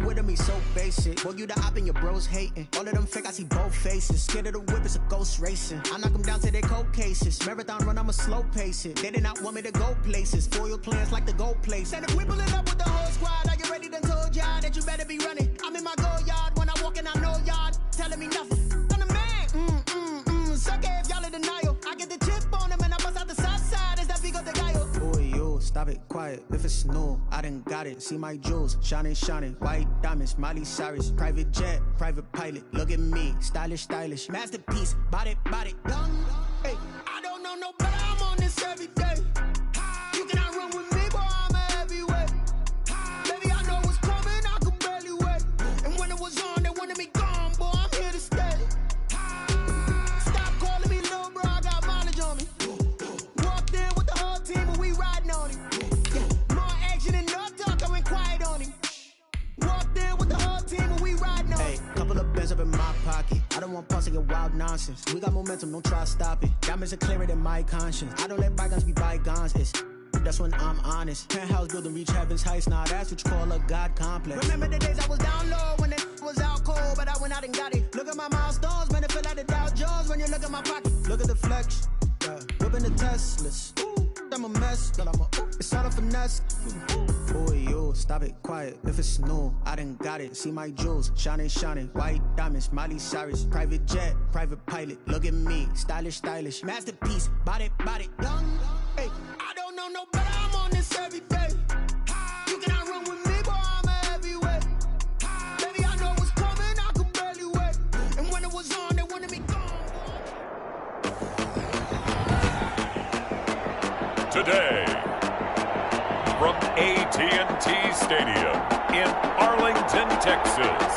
with him, he's so basic. Boy, you the op and your bros hating. All of them fake, I see both faces. Scared of the whip, it's a ghost racing. I knock them down to their cold cases. Marathon run, I'ma slow pace it. They did not want me to go places. Foil plans like the gold place. And if we pulling up with the whole squad, are you ready? Done told y'all that you better be running. I'm in my go yard. When I walk in, I know y'all telling me nothing. I'm the man. Suck it if y'all in denial. I get the chip on him and I bust out the south side. Is that Vigo de Gallo? Boy, yo, stop it, quiet. If it's new, I done got it. See my jewels, shining, shining. White diamonds, Miley Cyrus. Private jet, private pilot. Look at me, stylish, stylish. Masterpiece, body, young. Hey, I don't know no better. I'm on this every day. You cannot run with me, boy. I'm a heavyweight. Baby, I know what's coming. I could barely wait. And when it was on, they wanted me gone, boy. I'm here to stay. Stop calling me little bro. I got mileage on me. Walked in with the whole team, and we riding on him. More action and no talk. I went quiet on him. Walked in with the whole team, and we riding on him. Hey, couple of bands up in my pocket. I don't want pulse to get wild nonsense. We got momentum, don't try to stop it. Diamonds are clearer than my conscience. I don't let bygones be bygones. That's when I'm honest. Penthouse building, reach heaven's heights. Nah, that's what you call a God complex. Remember the days I was down low when it was out cold, but I went out and got it. Look at my milestones, man, it feel like the Dow Jones when you look at my pocket. Look at the flex, whipping the Teslas. I'm a mess, but it's all a finesse. Boy, yo, stop it, quiet. If it's new, I done got it. See my jewels, shining, shining. White diamonds, Miley Cyrus. Private jet, private pilot. Look at me, stylish, stylish. Masterpiece, body, young. Hey, I don't know no better. I'm on this every day. You cannot run with me, boy. I'm a heavyweight. Baby, I know what's coming. I could barely wait. And when it was on, they wanted me gone. Today, from AT&T Stadium in Arlington, Texas,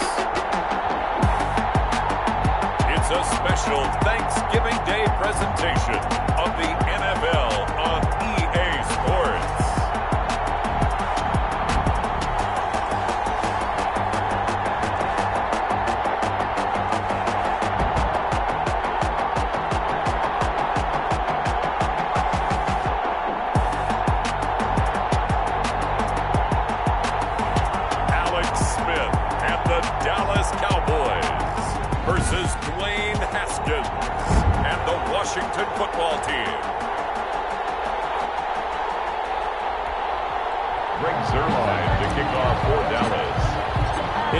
it's a special Thanksgiving Day presentation of the NFL on EA Sports. Versus Dwayne Haskins and the Washington football team. Greg Zuerlein to kick off for Dallas.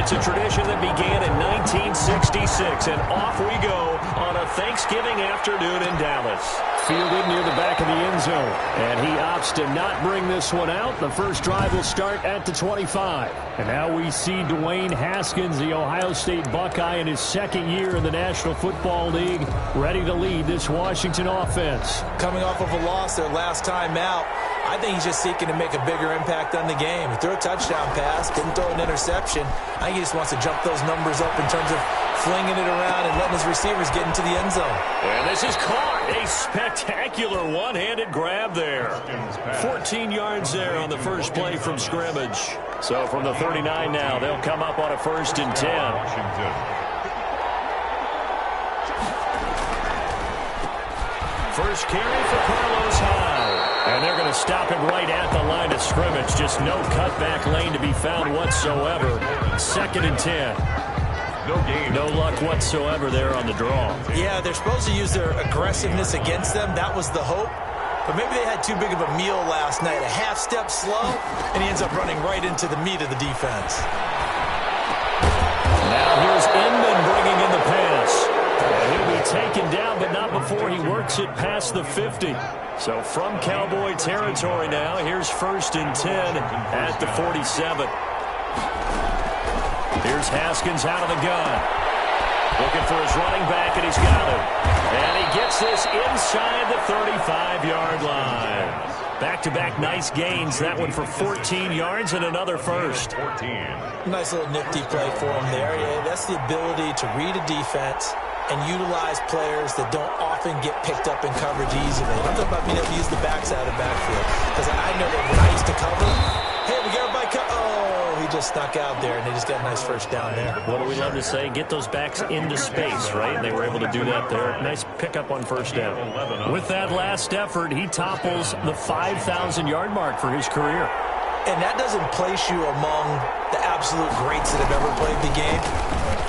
It's a tradition that began in 1966, and off we go on a Thanksgiving afternoon in Dallas. Fielded near the back of the end zone, and he opts to not bring this one out. The first drive will start at the 25. And now we see Dwayne Haskins, the Ohio State Buckeye, in his second year in the National Football League, ready to lead this Washington offense. Coming off of a loss their last time out, I think he's just seeking to make a bigger impact on the game. He threw a touchdown pass, didn't throw an interception. I think he just wants to jump those numbers up in terms of flinging it around and letting his receivers get into the end zone. And this is caught. A spectacular one-handed grab there. 14 yards there on the first play from scrimmage. So from the 39 now, they'll come up on a 1st and 10. First carry for Carlos Hyde. And they're going to stop him right at the line of scrimmage. Just no cutback lane to be found whatsoever. 2nd and 10. No luck whatsoever there on the draw. Yeah, they're supposed to use their aggressiveness against them. That was the hope. But maybe they had too big of a meal last night. A half step slow, and he ends up running right into the meat of the defense. Now here's Inman bringing in the pass. And he'll be taken down, but not before he works it past the 50. So from Cowboy territory now, here's 1st and 10 at the 47. Here's Haskins out of the gun. Looking for his running back, and he's got it. And he gets this inside the 35-yard line. Back-to-back nice gains. That one for 14 yards and another first. Nice little nifty play for him there. Yeah, that's the ability to read a defense and utilize players that don't often get picked up in coverage easily. I'm talking about being able to use the backs out of the backfield. Because I know that when I used to cover, hey, we got everybody he just snuck out there, and they just got a nice first down there. What do we love to say? Get those backs into space, right? They were able to do that there. Nice pickup on 1st down. With that last effort, he topples the 5,000-yard mark for his career. And that doesn't place you among the absolute greats that have ever played the game,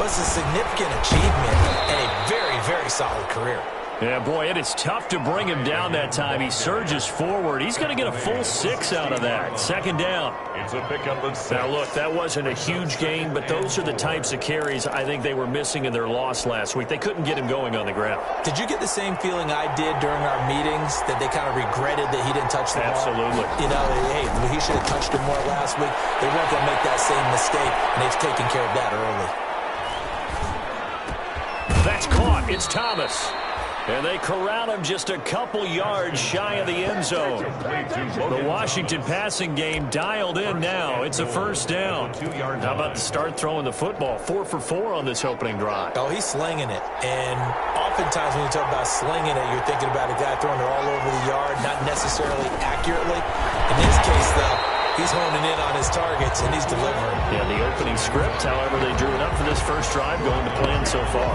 but it's a significant achievement and a very, very solid career. Yeah, boy, it is tough to bring him down that time. He surges forward. He's going to get a full 6 out of that. Second down. It's a pickup of 6. Now, look, that wasn't a huge gain, but those are the types of carries I think they were missing in their loss last week. They couldn't get him going on the ground. Did you get the same feeling I did during our meetings, that they kind of regretted that he didn't touch the ball? Absolutely. You know, hey, he should have touched it more last week. They weren't going to make that same mistake, and they've taken care of that early. That's caught. It's Thomas. And they corral him just a couple yards shy of the end zone. The Washington passing game dialed in now. It's a first down. How about the start throwing the football? 4 for 4 on this opening drive. Oh, he's slinging it. And oftentimes when you talk about slinging it, you're thinking about a guy throwing it all over the yard, not necessarily accurately. In this case, though, he's honing in on his targets, and he's delivering. Yeah, the opening script, however, they drew it up for this first drive, going to plan so far.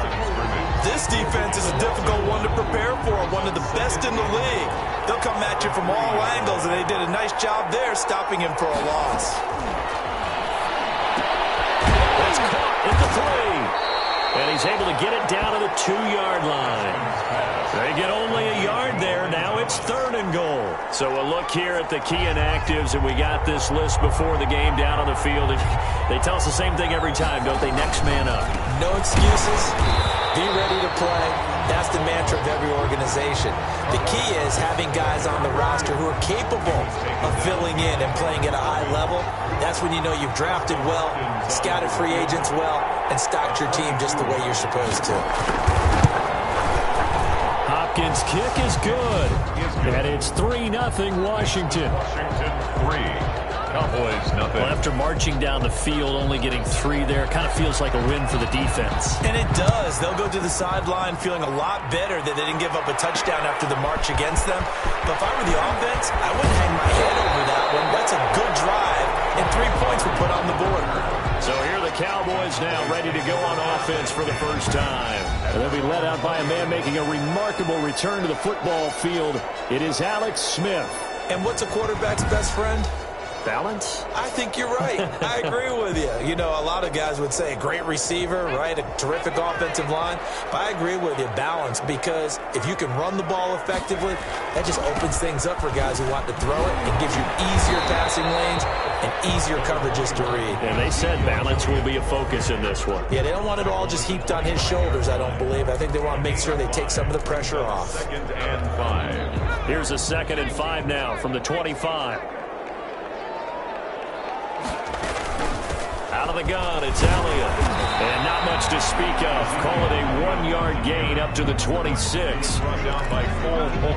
This defense is a difficult one to prepare for, one of the best in the league. They'll come at you from all angles, and they did a nice job there stopping him for a loss. That's caught at the 3. And he's able to get it down to the 2-yard line. They get only a yard there. Now it's 3rd and goal. So a look here at the key inactives, and we got this list before the game down on the field. They tell us the same thing every time, don't they? Next man up. No excuses. Be ready to play. That's the mantra of every organization. The key is having guys on the roster who are capable of filling in and playing at a high level. That's when you know you've drafted well, scouted free agents well, and stocked your team just the way you're supposed to. Hopkins' kick is good. And it's 3-0 Washington. Washington 3. Cowboys nothing. Well, after marching down the field, only getting 3 there, kind of feels like a win for the defense. And it does. They'll go to the sideline feeling a lot better that they didn't give up a touchdown after the march against them. But if I were the offense, I wouldn't hang my head over that one. That's a good drive, and 3 points were put on the board. So here are the Cowboys now ready to go on offense for the first time. And they'll be led out by a man making a remarkable return to the football field. It is Alex Smith. And what's a quarterback's best friend? Balance? I think you're right. I agree with you. You know, a lot of guys would say a great receiver, right? A terrific offensive line. But I agree with you, balance, because if you can run the ball effectively, that just opens things up for guys who want to throw it and gives you easier passing lanes and easier coverages to read. And they said balance will be a focus in this one. Yeah, they don't want it all just heaped on his shoulders, I don't believe. I think they want to make sure they take some of the pressure off. 2nd and 5. Here's a 2nd and 5 now from the 25. Out of the gun, it's Elliott. And not much to speak of. Call it a 1-yard gain up to the 26.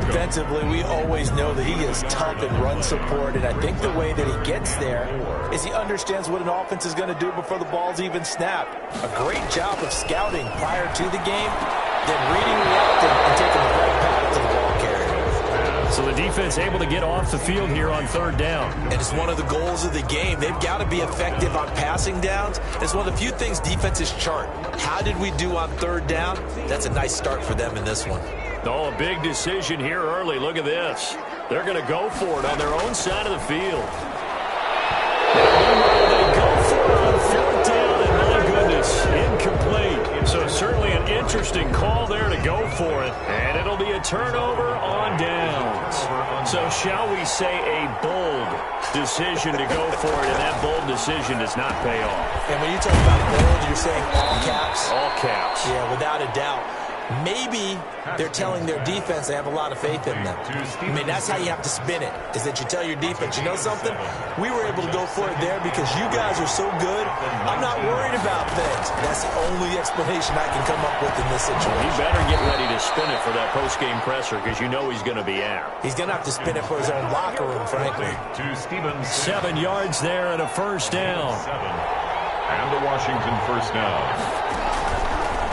Defensively, we always know that he is tough in run support, and I think the way that he gets there is he understands what an offense is going to do before the ball's even snapped. A great job of scouting prior to the game, then reading, reacting, and taking the right path to the ball carrier. So the defense able to get off the field here on 3rd down. And it's one of the goals of the game. They've got to be effective on passing downs. It's one of the few things defenses chart. How did we do on 3rd down? That's a nice start for them in this one. Oh, a big decision here early. Look at this. They're going to go for it on their own side of the field. They go for it on 4th down, and my goodness, incomplete. So certainly an interesting call there to go for it. And it'll be a turnover on downs. So shall we say a bold decision to go for it, and that bold decision does not pay off. And when you talk about bold, you're saying all caps? All caps. Yeah, without a doubt. Maybe they're telling their defense they have a lot of faith in them. I mean, that's how you have to spin it, is that you tell your defense, you know something? We were able to go for it there because you guys are so good. I'm not worried about things. That's the only explanation I can come up with in this situation. He better get ready to spin it for that post-game presser because you know he's going to be out. He's going to have to spin it for his own locker room, frankly. 7 yards there and a first down. And the Washington first down.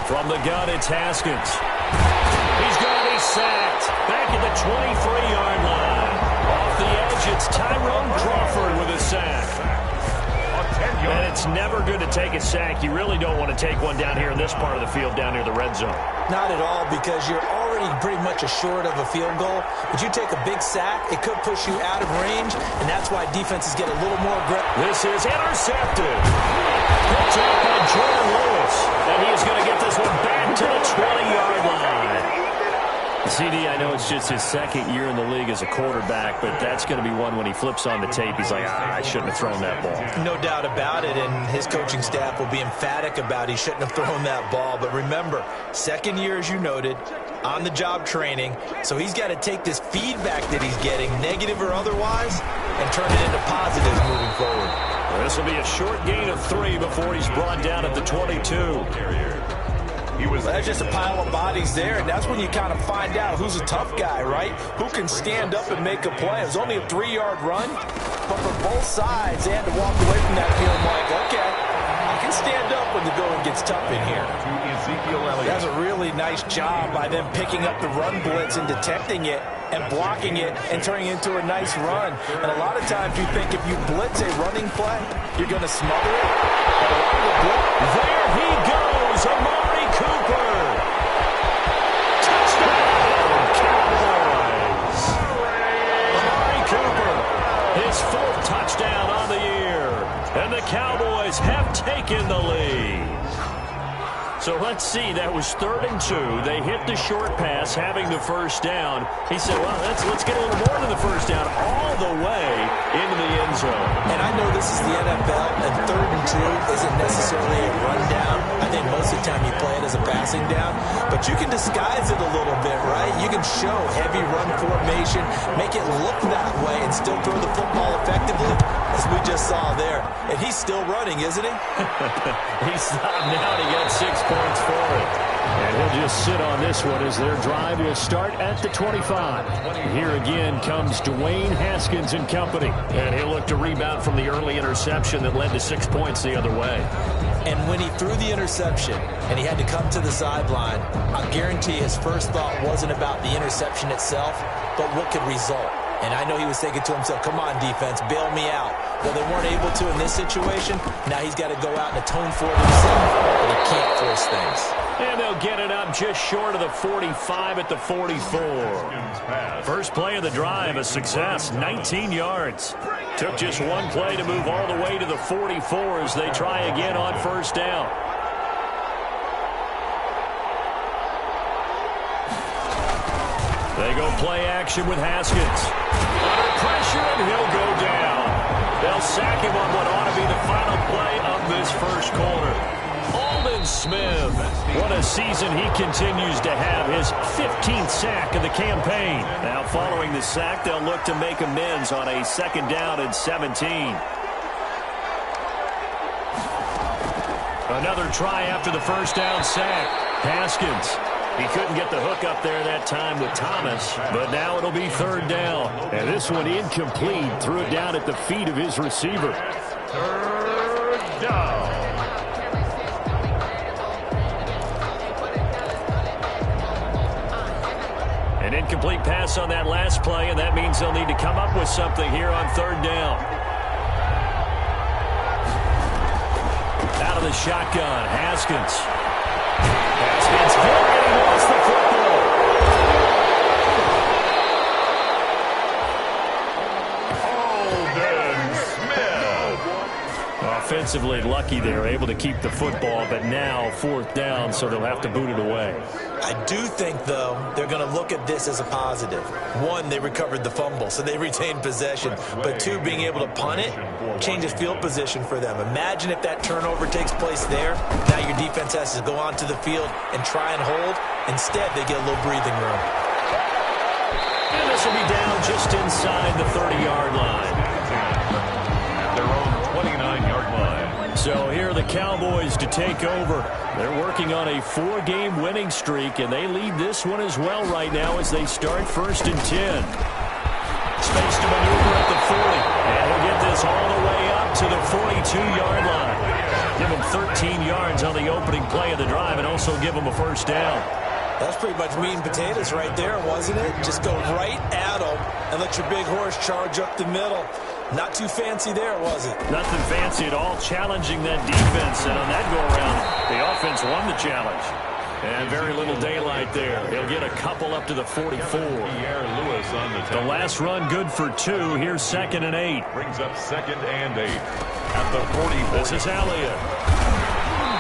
From the gun, it's Haskins. He's going to be sacked. Back at the 23-yard line. Off the edge, it's Tyrone Crawford with a sack. And it's never good to take a sack. You really don't want to take one down here in this part of the field, down near the red zone. Not at all, because you're already pretty much assured of a field goal. But you take a big sack, it could push you out of range, and that's why defenses get a little more aggressive. This is intercepted. Picked up by Jordan Lewis, and he is going to get this one back to the 20-yard line. CD, I know it's just his second year in the league as a quarterback, but that's going to be one when he flips on the tape, he's like, I shouldn't have thrown that ball. No doubt about it, and his coaching staff will be emphatic about he shouldn't have thrown that ball. But remember, second year, as you noted, on-the-job training, so he's got to take this feedback that he's getting, negative or otherwise, and turn it into positives moving forward. Well, this will be a short gain of 3 before he's brought down at the 22. There's just a pile of bodies there, and that's when you kind of find out who's a tough guy, right? Who can stand up and make a play. It was only a 3-yard run, but for both sides, they had to walk away from that feeling like, okay, I can stand up when the going gets tough in here. That's a really nice job by them picking up the run blitz and detecting it and blocking it and turning it into a nice run. And a lot of times you think if you blitz a running play, you're going to smother it. But a lot of the blitz, there he goes, Amari Cooper. Touchdown, Cowboys. Amari Cooper, his 4th touchdown on the year. And the Cowboys have taken the lead. So let's see, that was 3rd and 2. They hit the short pass, having the first down. He said, well, let's get a little more than the first down, all the way into the end zone. And I know this is the NFL, and 3rd and 2 isn't necessarily a rundown. I think most of the time you play it as a passing down. But you can disguise it a little bit, right? You can show heavy run formation, make it look that way, and still throw the football effectively, as we just saw there. And he's still running, isn't he? He stopped now to get 6 points for it. And he'll just sit on this one as their drive will start at the 25. Here again comes Dwayne Haskins and company. And he'll look to rebound from the early interception that led to 6 points the other way. And when he threw the interception and he had to come to the sideline, I guarantee his first thought wasn't about the interception itself, but what could result. And I know he was thinking to himself, come on, defense, bail me out. Well, they weren't able to in this situation. Now he's got to go out and atone for it himself, but he can't force things. And they'll get it up just short of the 45 at the 44. First play of the drive, a success, 19 yards. Took just one play to move all the way to the 44 as they try again on first down. They go play action with Haskins. Under pressure, and he'll go down. They'll sack him on what ought to be the final play of this first quarter. Aldon Smith, what a season he continues to have, his 15th sack of the campaign. Now following the sack, they'll look to make amends on a 2nd down and 17. Another try after the first down sack. Haskins. He couldn't get the hook up there that time with Thomas, but now it'll be 3rd down. And this one incomplete, threw it down at the feet of his receiver. 3rd down. An incomplete pass on that last play, and that means they'll need to come up with something here on 3rd down. Out of the shotgun, Haskins. Haskins hit, and he lost the football. Aldon Smith. Offensively lucky they're able to keep the football, but now 4th down, so they'll have to boot it away. I do think, though, they're going to look at this as a positive. 1, they recovered the fumble, so they retained possession. But 2, being able to punt it changes field position for them. Imagine if that turnover takes place there. Now your defense has to go onto the field and try and hold. Instead, they get a little breathing room. And this will be down just inside the 30-yard line. At their own 29-yard line. So here are the Cowboys to take over. They're working on a 4-game winning streak, and they lead this one as well right now as they start 1st and 10. Space to maneuver at the 40, and he'll get this all the way up to the 42-yard line. Give him 13 yards on the opening play of the drive and also give him a 1st down. That's pretty much meat and potatoes right there, wasn't it? Just go right at them and let your big horse charge up the middle. Not too fancy there, was it? Nothing fancy at all, challenging that defense. And on that go-around, the offense won the challenge. And very little daylight there. He'll get a couple up to the 44. The last run good for 2. Here's 2nd and 8. Brings up 2nd and 8 at the 44. This is Elliott.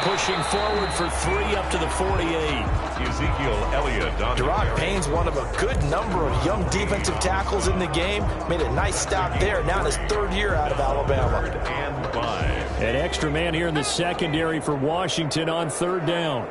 Pushing forward for 3 up to the 48. Ezekiel Elliott. Gerard Payne's one of a good number of young defensive tackles in the game. Made a nice stop there. Now in his 3rd year out of Alabama. And 5. An extra man here in the secondary for Washington on 3rd down.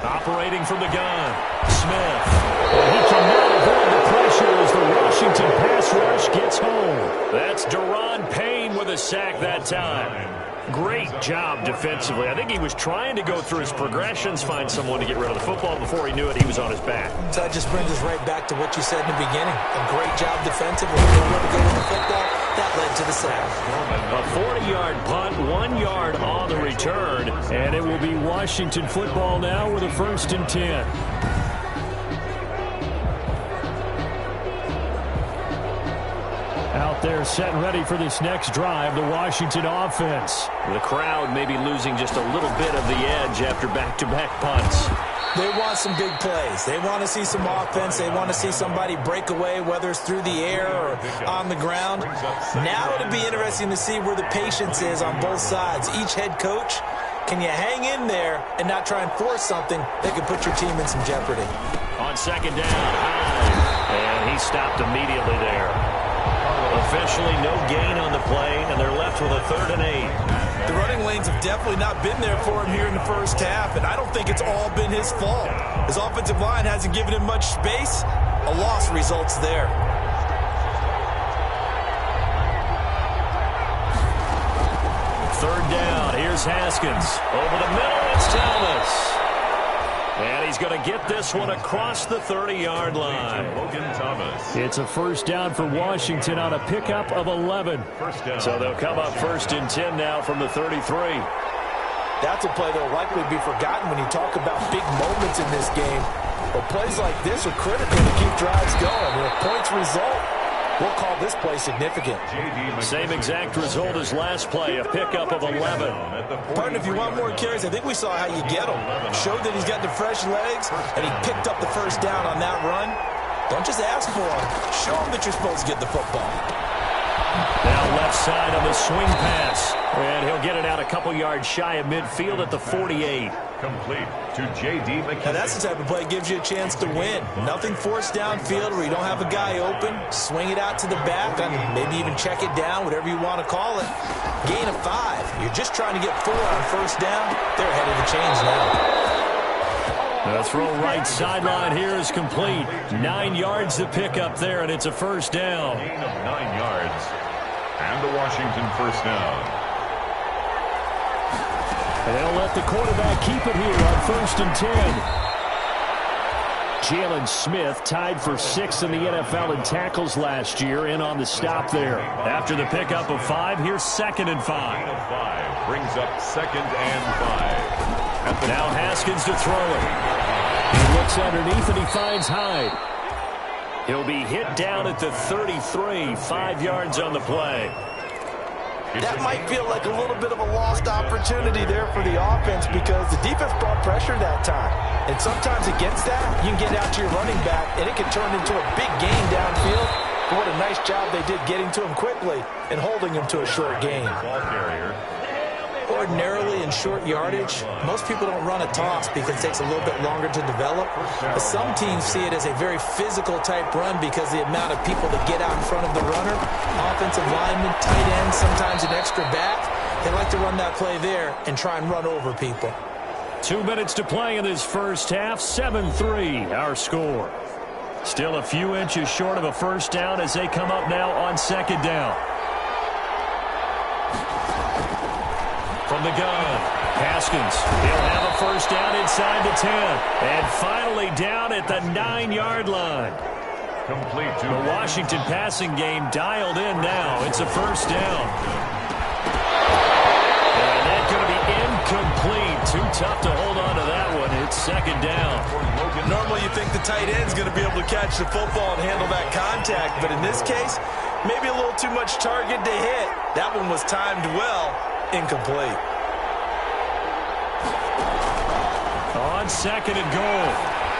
Operating from the gun, Smith. And he cannot avoid the pressure as the Washington pass rush gets home. That's Deron Payne with a sack that time. Great job defensively. I think he was trying to go through his progressions, find someone to get rid of the football. Before he knew it, he was on his back. So that just brings us right back to what you said in the beginning. A great job defensively. He knew where to go with the football. That led to the sack. A 40-yard punt, 1 yard on the return, and it will be Washington football now with a 1st and 10. Out there set and ready for this next drive, the Washington offense. The crowd may be losing just a little bit of the edge after back-to-back punts. They want some big plays. They want to see some offense. They want to see somebody break away, whether it's through the air or on the ground. Now it'll be interesting to see where the patience is on both sides. Each head coach, can you hang in there and not try and force something that could put your team in some jeopardy? On 2nd down, Hyde, and he stopped immediately there. Officially no gain on the play, and they're left with a 3rd and 8. The running lanes have definitely not been there for him here in the first half, and I don't think it's all been his fault. His offensive line hasn't given him much space. A loss results there. Third down. Here's Haskins. Over the middle, it's Thomas. And he's going to get this one across the 30-yard line. It's a 1st down for Washington on a pickup of 11. So they'll come up 1st and 10 now from the 33. That's a play that will likely be forgotten when you talk about big moments in this game. But plays like this are critical to keep drives going. If points result, we'll call this play significant. Same exact result as last play, a pickup of 11. Partner, if you want more carries, I think we saw how you get him. Showed that he's got the fresh legs, and he picked up the 1st down on that run. Don't just ask for him. Show him that you're supposed to get the football. Now left side on the swing pass. And he'll get it out a couple yards shy of midfield at the 48. Complete to J.D. McKinney. Now that's the type of play that gives you a chance to win. Nothing forced downfield where you don't have a guy open. Swing it out to the back, and maybe even check it down, whatever you want to call it. Gain of 5. You're just trying to get 4 on 1st down. They're ahead of the chains now. The throw right sideline here is complete. 9 yards to pick up there, and it's a 1st down. Gain of 9 yards. And the Washington 1st down. And they'll let the quarterback keep it here on 1st and 10. Jalen Smith tied for 6th in the NFL in tackles last year, in on the stop there. After the pickup of 5, here's 2nd and 5. 5 brings up 2nd and 5. Now Haskins to throw it. He looks underneath and he finds Hyde. He'll be hit down at the 33, 5 yards on the play. That might feel like a little bit of a lost opportunity there for the offense because the defense brought pressure that time. And sometimes against that, you can get out to your running back, and it can turn into a big gain downfield. But what a nice job they did getting to him quickly and holding him to a short gain. Ball carrier. Ordinarily in short yardage, most people don't run a toss because it takes a little bit longer to develop. But some teams see it as a very physical type run because the amount of people that get out in front of the runner, offensive linemen, tight ends, sometimes an extra back, they like to run that play there and try and run over people. 2 minutes to play in this first half, 7-3 our score. Still a few inches short of a 1st down as they come up now on 2nd down. From the gun, Haskins. He'll have a 1st down inside the 10. And finally down at the 9-yard line. Complete to the Washington passing game dialed in now. It's a 1st down. And that's going to be incomplete. Too tough to hold on to that one. It's 2nd down. Normally you think the tight end's going to be able to catch the football and handle that contact. But in this case, maybe a little too much target to hit. That one was timed well. Incomplete. on 2nd and goal.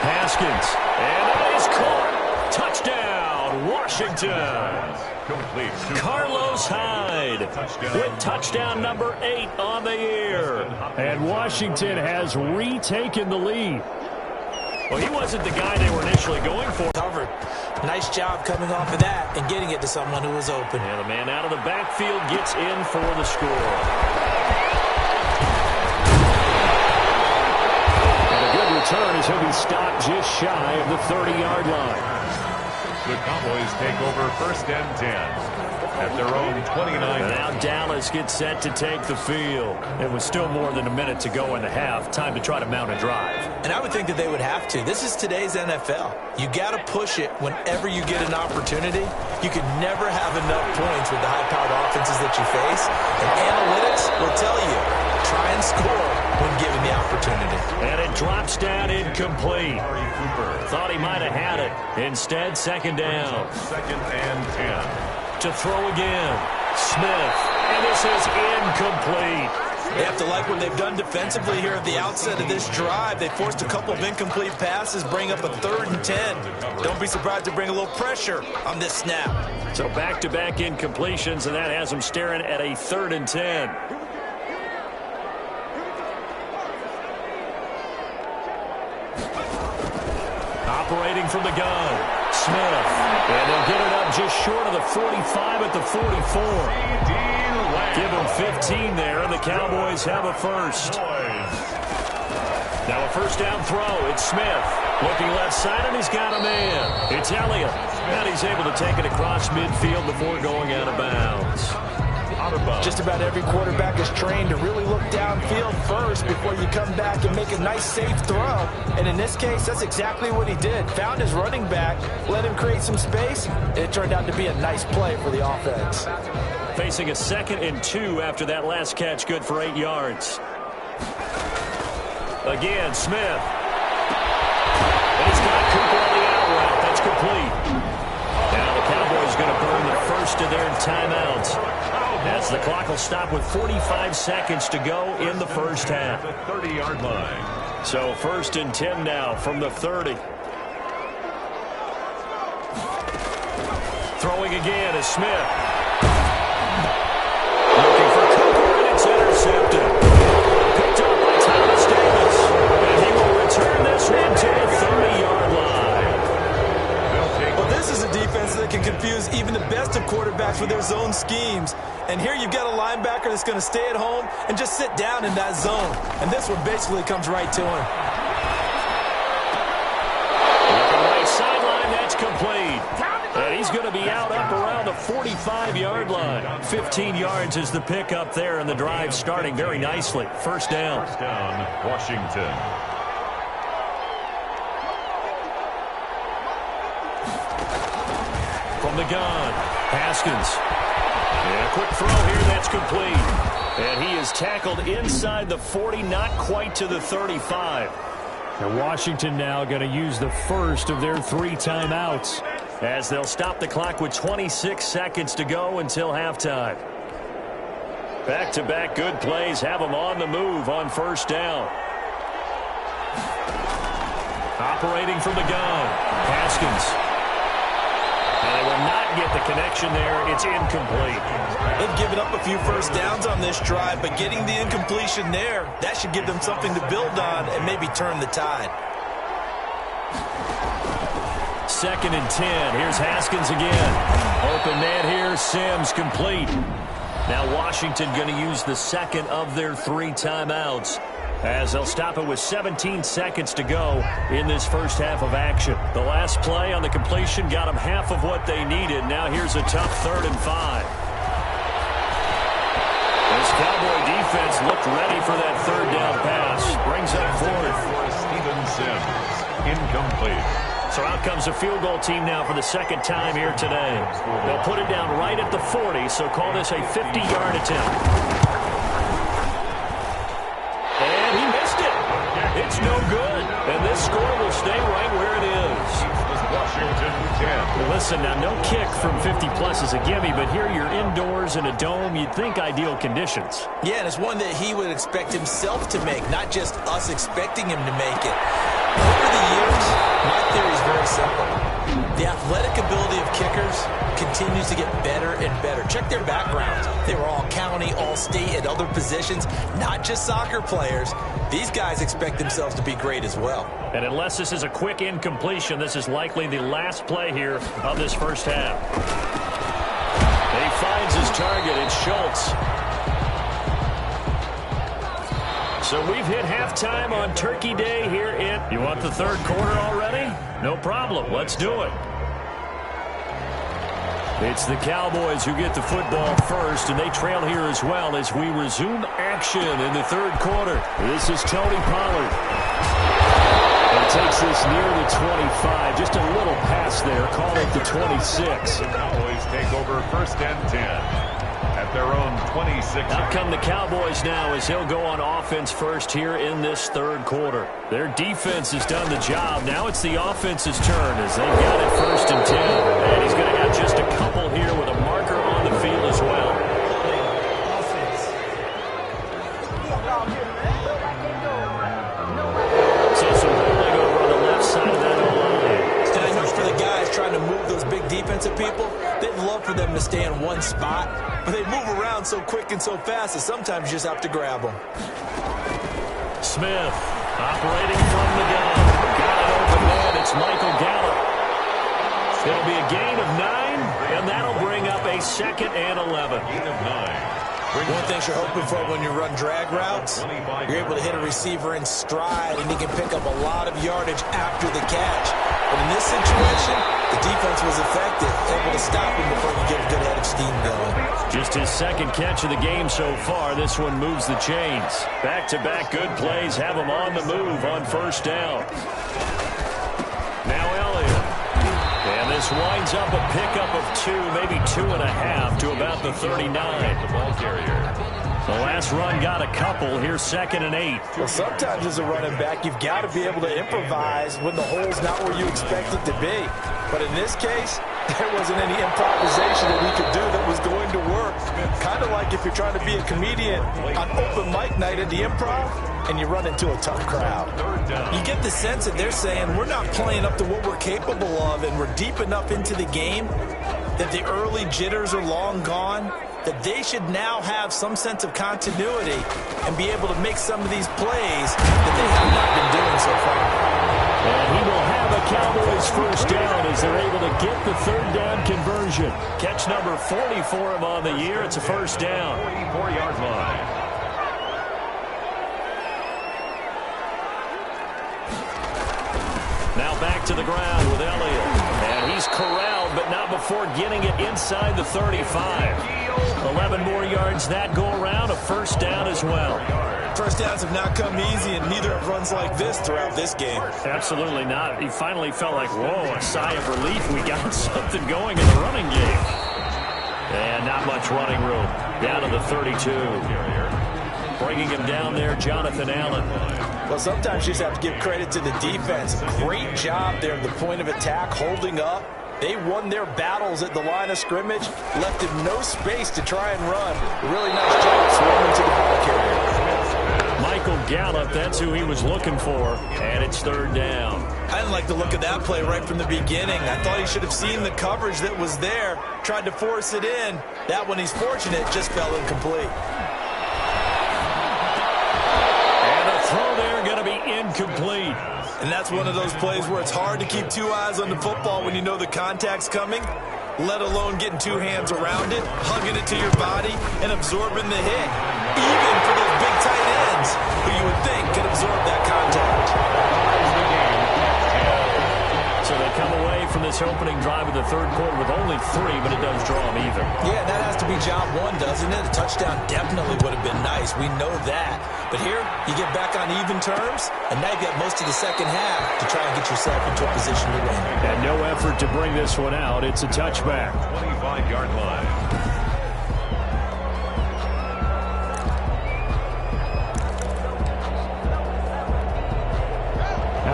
Haskins. And that is caught. Touchdown, Washington. Complete. Carlos Hyde with touchdown number 8 on the year. And Washington has retaken the lead. Well, he wasn't the guy they were initially going for. Covered. Nice job coming off of that and getting it to someone who was open. And the man out of the backfield gets in for the score. And a good return as he'll be stopped just shy of the 30-yard line. The Cowboys take over 1st and 10 at their own 29. And now Dallas gets set to take the field. It was still more than a minute to go in the half. Time to try to mount a drive. And I would think that they would have to. This is today's NFL. You got to push it whenever you get an opportunity. You could never have enough points with the high-powered offenses that you face. And analytics will tell you, try and score when given the opportunity. And it drops down incomplete. Thought he might have had it. Instead, 2nd down. 2nd and 10. To throw again. Smith. And this is incomplete. They have to like what they've done defensively here at the outset of this drive. They forced a couple of incomplete passes, bring up a 3rd and 10. Don't be surprised to bring a little pressure on this snap. So back-to-back incompletions, and that has them staring at a 3rd and 10. Operating from the gun. Smith. And they'll get it up just short of the 45 at the 44. Give them 15 there, and the Cowboys have a first. Now a 1st down throw. It's Smith. Looking left side, and he's got a man. It's Elliott. And he's able to take it across midfield before going out of bounds. Just about every quarterback is trained to really look downfield first before you come back and make a nice, safe throw. And in this case, that's exactly what he did. Found his running back, let him create some space, and it turned out to be a nice play for the offense. Facing a 2nd and 2 after that last catch, good for 8 yards. Again, Smith. And he's got Cooper on the out route. That's complete. Now the Cowboys going to burn the first of their timeouts, as the clock will stop with 45 seconds to go in the first half. The 30-yard line. So 1st and 10 now from the 30. Throwing again is Smith. Looking for Cooper, and it's intercepted. Picked up by Thomas Davis. And he will return this one to the 30-yard line. Well, this is a defense that can confuse even the best of quarterbacks with their zone schemes. And here you've got a linebacker that's going to stay at home and just sit down in that zone. And this one basically comes right to him. Looking right sideline, that's complete. And he's going to be out up around the 45-yard line. 15 yards is the pickup there, and the drive starting very nicely. 1st down. 1st down, Washington. From the gun, Haskins. And a quick throw here, that's complete. And he is tackled inside the 40, not quite to the 35. And Washington now going to use the first of their 3 timeouts, as they'll stop the clock with 26 seconds to go until halftime. Back-to-back good plays have them on the move on 1st down. Operating from the gun, Haskins. And they will not get the connection there. It's incomplete. They've given up a few 1st downs on this drive, but getting the incompletion there, that should give them something to build on and maybe turn the tide. 2nd and 10. Here's Haskins again. Open man here. Sims complete. Now Washington going to use the 2nd of their 3 timeouts, as they'll stop it with 17 seconds to go in this first half of action. The last play on the completion got them half of what they needed. Now here's a tough 3rd and 5. This Cowboy defense looked ready for that 3rd down pass. Brings up 4th. Steven Sims, incomplete. So out comes the field goal team now for the 2nd time here today. They'll put it down right at the 40, so call this a 50-yard attempt. And he missed it. It's no good. And this score will stay right where it is. Washington 10. Listen, now, no kick from 50-plus is a gimme, but here you're indoors in a dome. You'd think ideal conditions. Yeah, and it's one that he would expect himself to make, not just us expecting him to make it. Over the years, my theory is very simple. The athletic ability of kickers continues to get better and better. Check their backgrounds. They were all county, all state, at other positions, not just soccer players. These guys expect themselves to be great as well. And unless this is a quick incompletion, this is likely the last play here of this first half. He finds his target. It's Schultz. So we've hit halftime on Turkey Day here in... You want the third quarter already? No problem. Let's do it. It's the Cowboys who get the football first, and they trail here as well as we resume action in the third quarter. This is Tony Pollard. He takes this near the 25. Just a little pass there. Call it the 26. The Cowboys take over first and 10. At their own 26. Out come the Cowboys now as he'll go on offense first here in this third quarter. Their defense has done the job. Now it's the offense's turn as they've got it first and 10. And he's going to have just a couple here with a marker on the field as well. So some holding over on the left side of that O-line. And I know for the guys trying to move those big defensive people, they'd love for them to stay in one spot. But they move around so quick and so fast that sometimes you just have to grab them. Smith operating from the gun. Got it open man. It's Michael Gallup. It'll be a gain of 9, and that'll bring up a second and 11. Gain of 9. One thing you're hoping for when you run drag routes, you're able to hit a receiver in stride, and he can pick up a lot of yardage after the catch. But in this situation, the defense was effective, able to stop him before he could get a good head of steam going. Just his second catch of the game so far. This one moves the chains. Back-to-back good plays have him on the move on first down. Now Elliott. And this winds up a pickup of 2, maybe 2.5 to about the 39. The ball carrier. The last run got a couple. Here's second and 8. Well, sometimes as a running back, you've got to be able to improvise when the hole's not where you expect it to be. But in this case, there wasn't any improvisation that we could do that was going to work. Kind of like if you're trying to be a comedian on open mic night at the Improv and you run into a tough crowd. You get the sense that they're saying we're not playing up to what we're capable of, and we're deep enough into the game that the early jitters are long gone, that they should now have some sense of continuity and be able to make some of these plays that they have not been doing so far. And he will have a Cowboys first down as they're able to get the third down conversion. Catch number 40 for him on the year. It's a first down. 44-yard line. Now back to the ground with Elliott. And he's corralled, but not before getting it inside the 35. 11 more yards that go around, a first down as well. First downs have not come easy, and neither have runs like this throughout this game. Absolutely not. He finally felt like, whoa, a sigh of relief. We got something going in the running game. And not much running room. Down to the 32. Bringing him down there, Jonathan Allen. Well, sometimes you just have to give credit to the defense. Great job there at the point of attack, holding up. They won their battles at the line of scrimmage, left him no space to try and run. Really nice job swarming to the ball carrier. Michael Gallup, that's who he was looking for, and it's third down. I didn't like the look of that play right from the beginning. I thought he should have seen the coverage that was there, tried to force it in. That one, he's fortunate, just fell incomplete. And a throw there going to be incomplete. And that's one of those plays where it's hard to keep two eyes on the football when you know the contact's coming, let alone getting two hands around it, hugging it to your body, and absorbing the hit. Even for those big tight ends who you would think could absorb that contact. So they come away from this opening drive of the third quarter with only 3, but it does draw them even. Yeah, that has to be job one, doesn't it? A touchdown definitely would have been nice. We know that. But here, you get back on even terms, and now you've got most of the second half to try and get yourself into a position to win. And no effort to bring this one out. It's a touchback. 25-yard line.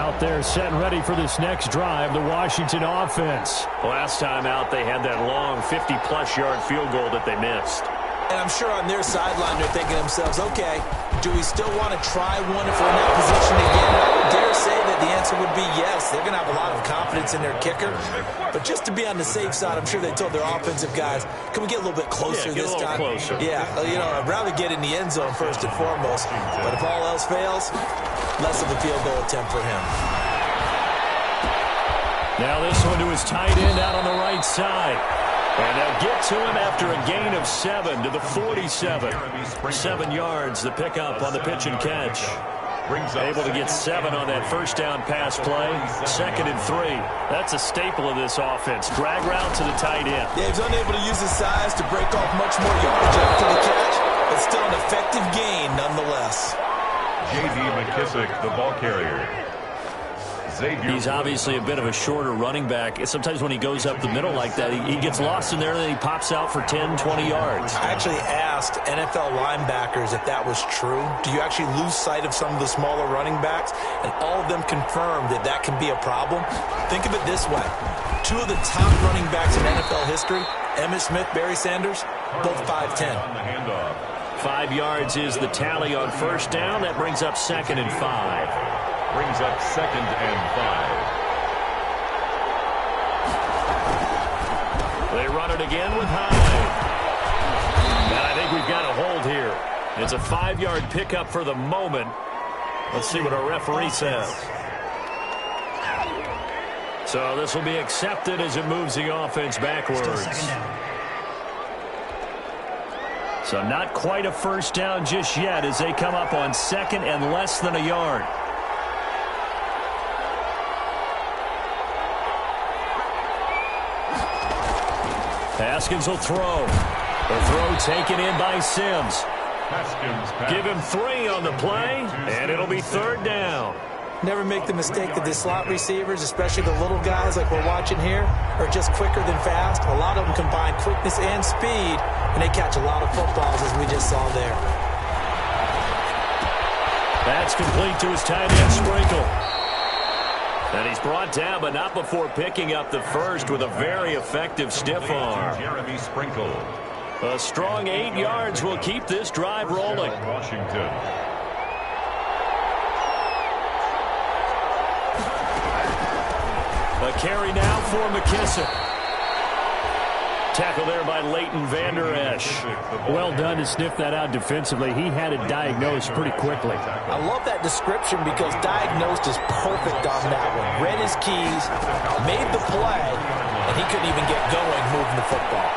Out there set and ready for this next drive, the Washington offense. Last time out, they had that long 50-plus yard field goal that they missed. And I'm sure on their sideline they're thinking to themselves, okay, do we still want to try one if we're in that position again? I would dare say that the answer would be yes. They're going to have a lot of confidence in their kicker. But just to be on the safe side, I'm sure they told their offensive guys, can we get a little bit closer this time? Closer. Yeah, I'd rather get in the end zone first and foremost. But if all else fails, less of a field goal attempt for him. Now this one to his tight end out on the right side. And they'll get to him after a gain of 7 to the 47. 7 yards, the pickup on the pitch and catch. Able to get 7 on that first down pass play. 2nd and 3. That's a staple of this offense. Drag route to the tight end. Yeah, he's unable to use his size to break off much more yardage after the catch, but still an effective gain nonetheless. J.D. McKissick, the ball carrier. He's obviously a bit of a shorter running back. Sometimes when he goes up the middle like that, he gets lost in there and then he pops out for 10, 20 yards. I actually asked NFL linebackers if that was true. Do you actually lose sight of some of the smaller running backs? And all of them confirmed that that can be a problem. Think of it this way. 2 of the top running backs in NFL history, Emmitt Smith, Barry Sanders, both 5'10". 5 yards is the tally on first down. That brings up 2nd and 5. Brings up 2nd and 5. They run it again with Hyde. And I think we've got a hold here. It's a 5-yard pickup for the moment. Let's see what our referee says. So this will be accepted as it moves the offense backwards. So not quite a first down just yet as they come up on 2nd and less than a yard. Haskins will throw. The throw taken in by Sims. Give him 3 on the play, and it'll be 3rd down. Never make the mistake that the slot receivers, especially the little guys like we're watching here, are just quicker than fast. A lot of them combine quickness and speed, and they catch a lot of footballs, as we just saw there. That's complete to his tight end, Sprinkle. And he's brought down, but not before picking up the first with a very effective stiff arm. Jeremy Sprinkle. A strong 8 yards will keep this drive rolling. Washington. A carry now for McKissick. Tackle there by Leighton Vander Esch. Well done to sniff that out defensively. He had it diagnosed pretty quickly. I love that description because diagnosed is perfect on that one. Read his keys, made the play, and he couldn't even get going moving the football.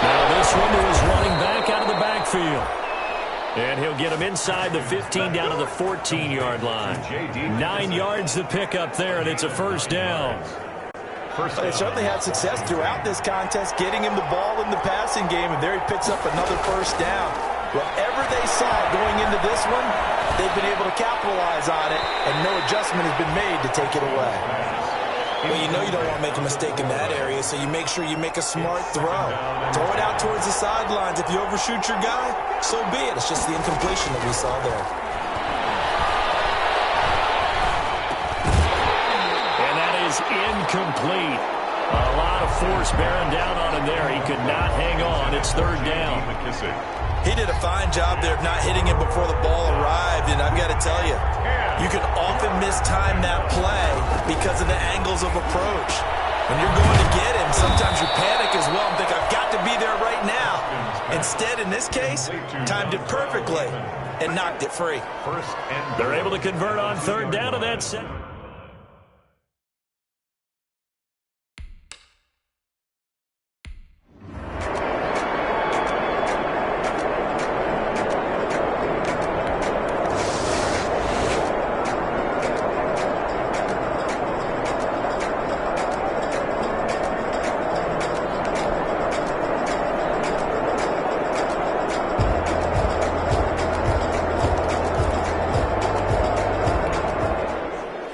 Now this one to his running back out of the backfield. And he'll get him inside the 15 down to the 14-yard line. 9 yards to pick up there, and it's a first down. They certainly had success throughout this contest, getting him the ball in the passing game, and there he picks up another first down. Whatever they saw going into this one, they've been able to capitalize on it, and no adjustment has been made to take it away. Well, you know you don't want to make a mistake in that area, so you make sure you make a smart throw. Throw it out towards the sidelines. If you overshoot your guy, so be it. It's just the incompletion that we saw there. And that is incomplete. A lot of force bearing down on him there. He could not hang on. It's 3rd down. He did a fine job there of not hitting him before the ball arrived, and I've got to tell you, you can often mistime that play because of the angles of approach. When you're going to get him, sometimes you panic as well and think, I've got to be there right now. Instead, in this case, timed it perfectly and knocked it free. They're able to convert on 3rd down to that set.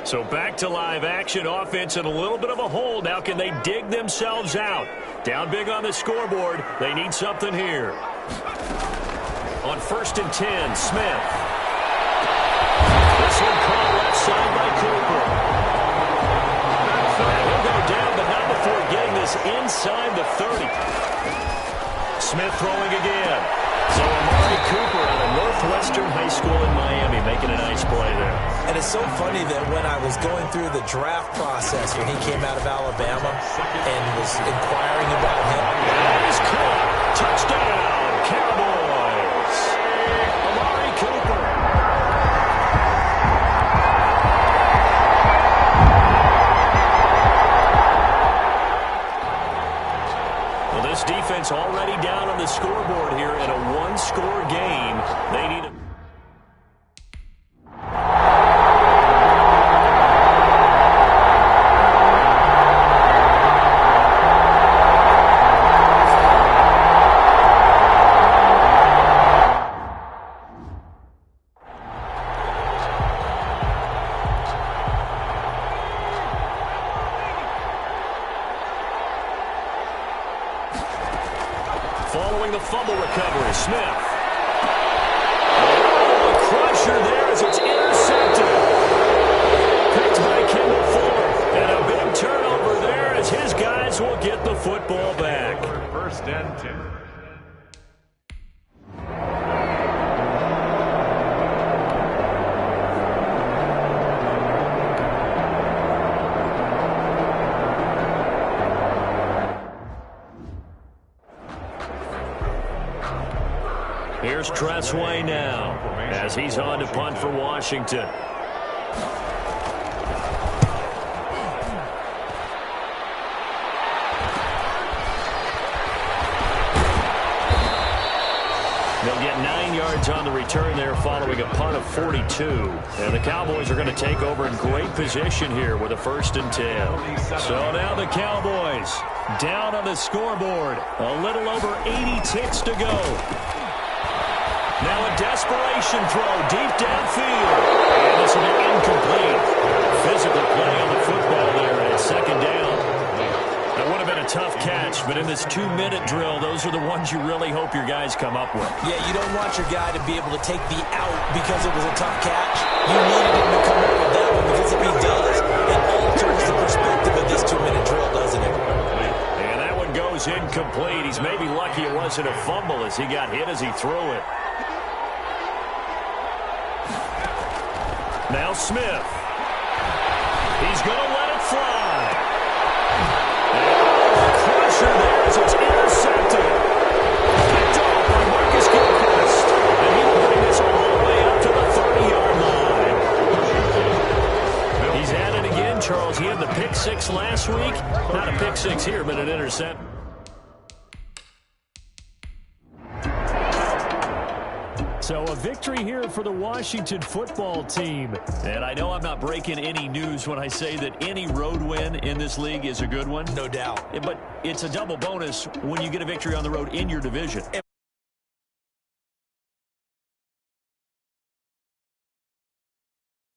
So back to live action, offense in a little bit of a hole. Now can they dig themselves out? Down big on the scoreboard. They need something here. On 1st and 10, Smith. This one caught left side by Amari Cooper. And he'll go down, but not before getting this inside the 30. Smith throwing again. So Amari Cooper out of Northwestern High School in Miami making a nice play there. And it's so funny that when I was going through the draft process when he came out of Alabama and was inquiring about him. He's caught. Touchdown, Cowboys. Amari Cooper. Well, this defense already down on the scoreboard here in a one-score game. They need a... Following the fumble recovery, Smith. Oh, a crusher there as it's intercepted. Picked by Kendall Fuller. And a big turnover there as his guys will get the football back. First and 10. Here's Tressway now as he's on to punt for Washington. They'll get 9 yards on the return there following a punt of 42. And the Cowboys are going to take over in great position here with a 1st and 10. So now the Cowboys down on the scoreboard. A little over 80 ticks to go. Now a desperation throw deep downfield. And this will be incomplete. Physical play on the football there, and it's 2nd down. That would have been a tough catch, but in this 2-minute drill, those are the ones you really hope your guys come up with. Yeah, you don't want your guy to be able to take the out because it was a tough catch. You needed him to come up with that one because if he does, it alters the perspective of this 2-minute drill, doesn't it? And that one goes incomplete. He's maybe lucky it wasn't a fumble as he got hit as he threw it. Now Smith. He's going to let it fly. And a crusher there as it's intercepted. Picked off by Marcus Gilchrist. And he will bring this all the way up to the 30-yard line. He's at it again, Charles. He had the pick 6 last week. Not a pick 6 here, but an intercept. So a victory here for the Washington football team. And I know I'm not breaking any news when I say that any road win in this league is a good one. No doubt. But it's a double bonus when you get a victory on the road in your division.